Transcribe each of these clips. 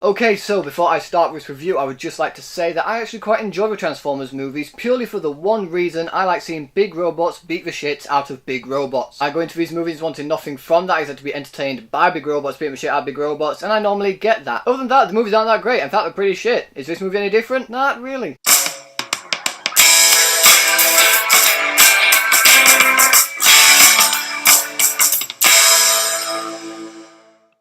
Okay, so before I start this review, I would just like to say that I actually quite enjoy the Transformers movies, purely for the one reason: I like seeing big robots beat the shit out of big robots. I go into these movies wanting nothing from that except to be entertained by big robots beating the shit out of big robots, and I normally get that. Other than that, the movies aren't that great. In fact, they're pretty shit. Is this movie any different? Not really.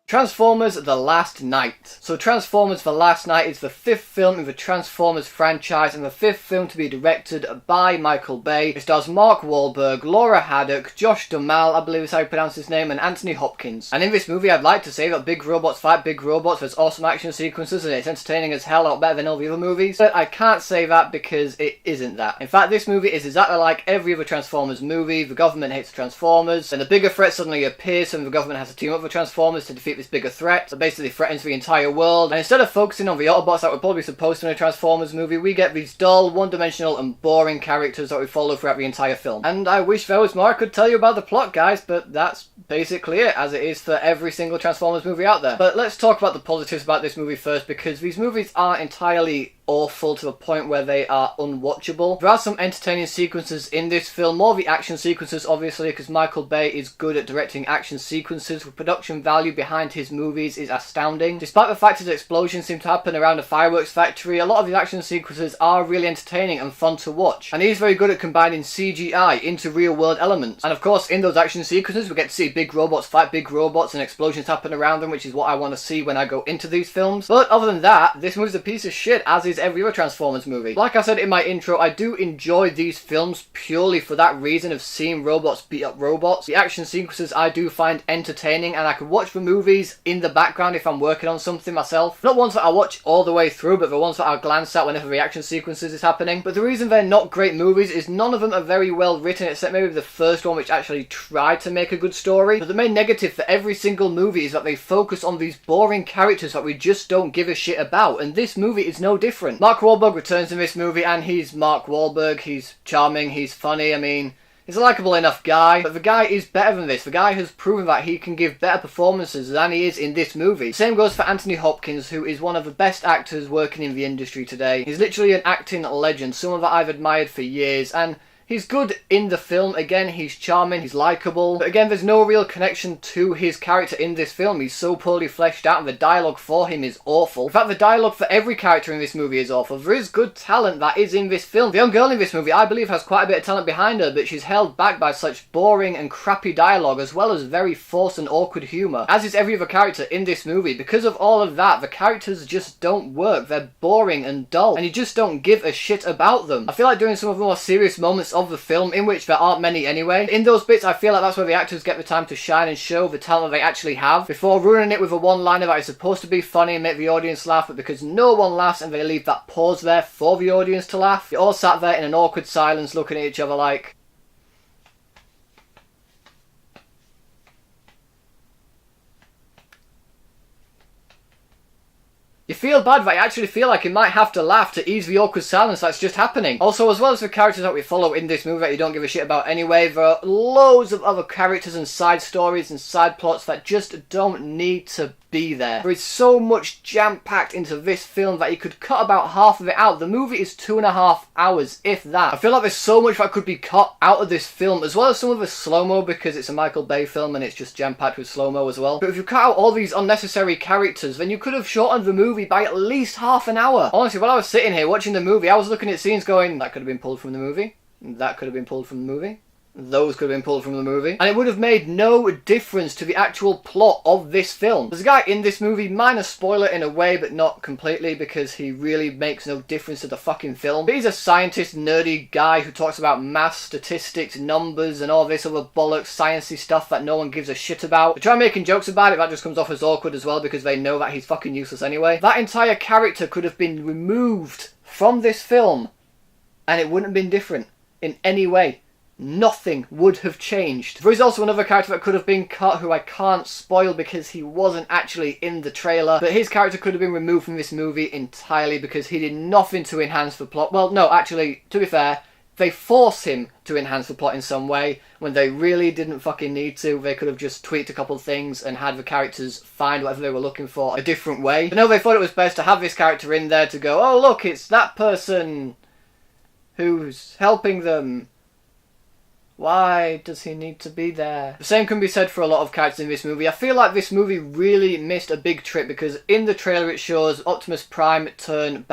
Transformers The Last Night. So Transformers The Last Night is the 5th film in the Transformers franchise and the 5th film to be directed by Michael Bay. It stars Mark Wahlberg, Laura Haddock, Josh Duhamel, I believe is how you pronounce his name, and Anthony Hopkins. And in this movie, I'd like to say that big robots fight big robots, there's awesome action sequences, and it's entertaining as hell, a lot better than all the other movies. But I can't say that because it isn't that. In fact, this movie is exactly like every other Transformers movie. The government hates the Transformers, and the bigger threat suddenly appears, and the government has to team up with the Transformers to defeat this bigger threat that basically threatens the entire world. And instead of focusing on the Autobots that were probably supposed to in a Transformers movie, we get these dull, one-dimensional and boring characters that we follow throughout the entire film. And I wish there was more I could tell you about the plot, guys, but that's basically it, as it is for every single Transformers movie out there. But let's talk about the positives about this movie first, because these movies aren't entirely awful to the point where they are unwatchable. There are some entertaining sequences in this film, more the action sequences obviously, because Michael Bay is good at directing action sequences. The production value behind his movies is astounding. Despite the fact that explosions seem to happen around a fireworks factory, a lot of the action sequences are really entertaining and fun to watch. And he's very good at combining CGI into real world elements. And of course, in those action sequences we get to see big robots fight big robots and explosions happen around them, which is what I want to see when I go into these films. But other than that, this movie's a piece of shit, as is every other Transformers movie. Like I said in my intro, I do enjoy these films purely for that reason of seeing robots beat up robots. The action sequences I do find entertaining, and I could watch the movies in the background if I'm working on something myself. Not ones that I watch all the way through, but the ones that I'll glance at whenever the action sequences is happening. But the reason they're not great movies is none of them are very well written, except maybe the first one, which actually tried to make a good story. But the main negative for every single movie is that they focus on these boring characters that we just don't give a shit about, and this movie is no different. Mark Wahlberg returns in this movie, and he's Mark Wahlberg. He's charming, he's funny, I mean, he's a likeable enough guy, but the guy is better than this. The guy has proven that he can give better performances than he is in this movie. Same goes for Anthony Hopkins, who is one of the best actors working in the industry today. He's literally an acting legend, someone that I've admired for years, and he's good in the film. Again, he's charming, he's likeable, but again, there's no real connection to his character in this film. He's so poorly fleshed out, and the dialogue for him is awful. In fact, the dialogue for every character in this movie is awful. There is good talent that is in this film. The young girl in this movie, I believe, has quite a bit of talent behind her, but she's held back by such boring and crappy dialogue, as well as very forced and awkward humour, as is every other character in this movie. Because of all of that, the characters just don't work. They're boring and dull, and you just don't give a shit about them. I feel like doing some of the more serious moments of the film, in which there aren't many anyway. In those bits, I feel like that's where the actors get the time to shine and show the talent that they actually have, before ruining it with a one-liner that is supposed to be funny and make the audience laugh, but because no one laughs and they leave that pause there for the audience to laugh, you're all sat there in an awkward silence looking at each other like, you feel bad, but I actually feel like you might have to laugh to ease the awkward silence that's just happening. Also, as well as the characters that we follow in this movie that you don't give a shit about anyway, there are loads of other characters and side stories and side plots that just don't need to be there. There is so much jam-packed into this film that you could cut about half of it out. The movie is 2.5 hours, if that. I feel like there's so much that could be cut out of this film, as well as some of the slow-mo, because it's a Michael Bay film and it's just jam-packed with slow-mo as well. But if you cut out all these unnecessary characters, then you could have shortened the movie by at least half an hour. Honestly, while I was sitting here watching the movie, I was looking at scenes going, that could have been pulled from the movie, that could have been pulled from the movie, those could have been pulled from the movie, and it would have made no difference to the actual plot of this film. There's a guy in this movie, minor spoiler in a way, but not completely, because he really makes no difference to the fucking film. But he's a scientist, nerdy guy who talks about math, statistics, numbers, and all this other bollocks, sciencey stuff that no one gives a shit about. They try making jokes about it, that just comes off as awkward as well, because they know that he's fucking useless anyway. That entire character could have been removed from this film, and it wouldn't have been different in any way. Nothing would have changed. There is also another character that could have been cut, who I can't spoil because he wasn't actually in the trailer, but his character could have been removed from this movie entirely because he did nothing to enhance the plot. Well, no, actually, to be fair, they force him to enhance the plot in some way when they really didn't fucking need to. They could have just tweaked a couple of things and had the characters find whatever they were looking for a different way. But no, they thought it was best to have this character in there to go, oh look, it's that person who's helping them. Why does he need to be there? The same can be said for a lot of characters in this movie. I feel like this movie really missed a big trick because in the trailer it shows Optimus Prime turn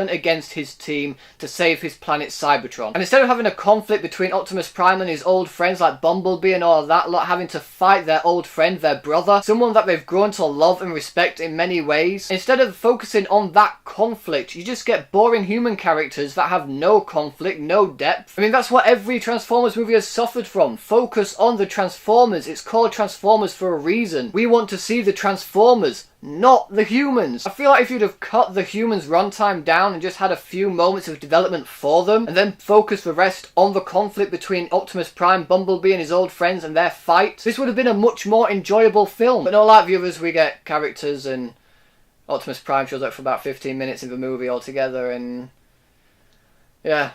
against his team to save his planet Cybertron. And instead of having a conflict between Optimus Prime and his old friends like Bumblebee and all of that lot having to fight their old friend, their brother, someone that they've grown to love and respect in many ways, instead of focusing on that conflict, you just get boring human characters that have no conflict, no depth. I mean, that's what every Transformers movie has suffered from. Focus on the Transformers. It's called Transformers for a reason. We want to see the Transformers, not the humans. I feel like if you'd have cut the humans' runtime down and just had a few moments of development for them, and then focus the rest on the conflict between Optimus Prime, Bumblebee and his old friends and their fight, this would have been a much more enjoyable film. But no, like the others, we get characters and Optimus Prime shows up for about 15 minutes in the movie altogether, and yeah.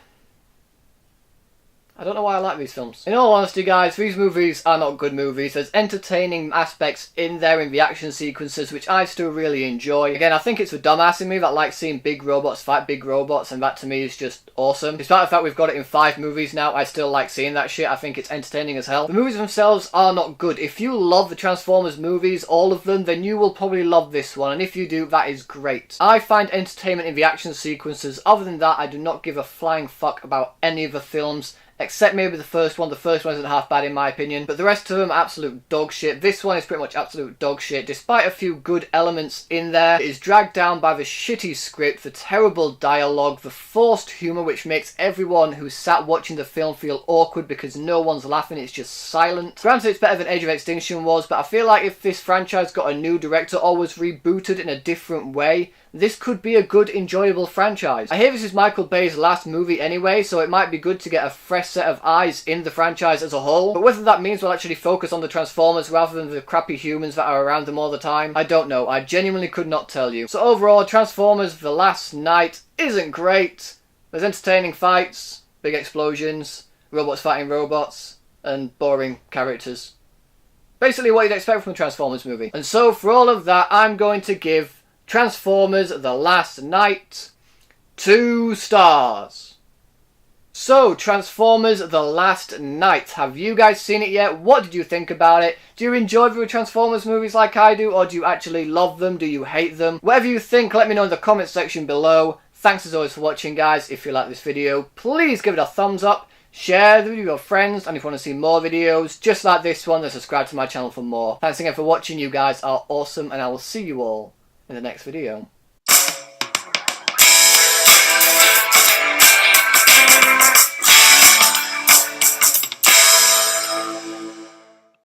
I don't know why I like these films. In all honesty, guys, these movies are not good movies. There's entertaining aspects in there in the action sequences, which I still really enjoy. Again, I think it's the dumbass in me that likes seeing big robots fight big robots, and that to me is just awesome. Despite the fact we've got it in 5 movies now, I still like seeing that shit. I think it's entertaining as hell. The movies themselves are not good. If you love the Transformers movies, all of them, then you will probably love this one, and if you do, that is great. I find entertainment in the action sequences. Other than that, I do not give a flying fuck about any of the films. Except maybe the first one. The first one isn't half bad in my opinion. But the rest of them are absolute dog shit. This one is pretty much absolute dog shit. Despite a few good elements in there, it is dragged down by the shitty script, the terrible dialogue, the forced humour which makes everyone who sat watching the film feel awkward because no one's laughing, it's just silent. Granted, it's better than Age of Extinction was, but I feel like if this franchise got a new director or was rebooted in a different way, this could be a good, enjoyable franchise. I hear this is Michael Bay's last movie anyway, so it might be good to get a fresh set of eyes in the franchise as a whole. But whether that means we'll actually focus on the Transformers rather than the crappy humans that are around them all the time, I don't know. I genuinely could not tell you. So overall, Transformers The Last Night isn't great. There's entertaining fights, big explosions, robots fighting robots, and boring characters. Basically what you'd expect from a Transformers movie. And so for all of that, I'm going to give Transformers The Last Night 2 stars. So, Transformers The Last Night. Have you guys seen it yet? What did you think about it? Do you enjoy the Transformers movies like I do? Or do you actually love them? Do you hate them? Whatever you think, let me know in the comment section below. Thanks as always for watching, guys. If you like this video, please give it a thumbs up. Share the video with your friends, and if you want to see more videos just like this one, then subscribe to my channel for more. Thanks again for watching. You guys are awesome, and I will see you all in the next video.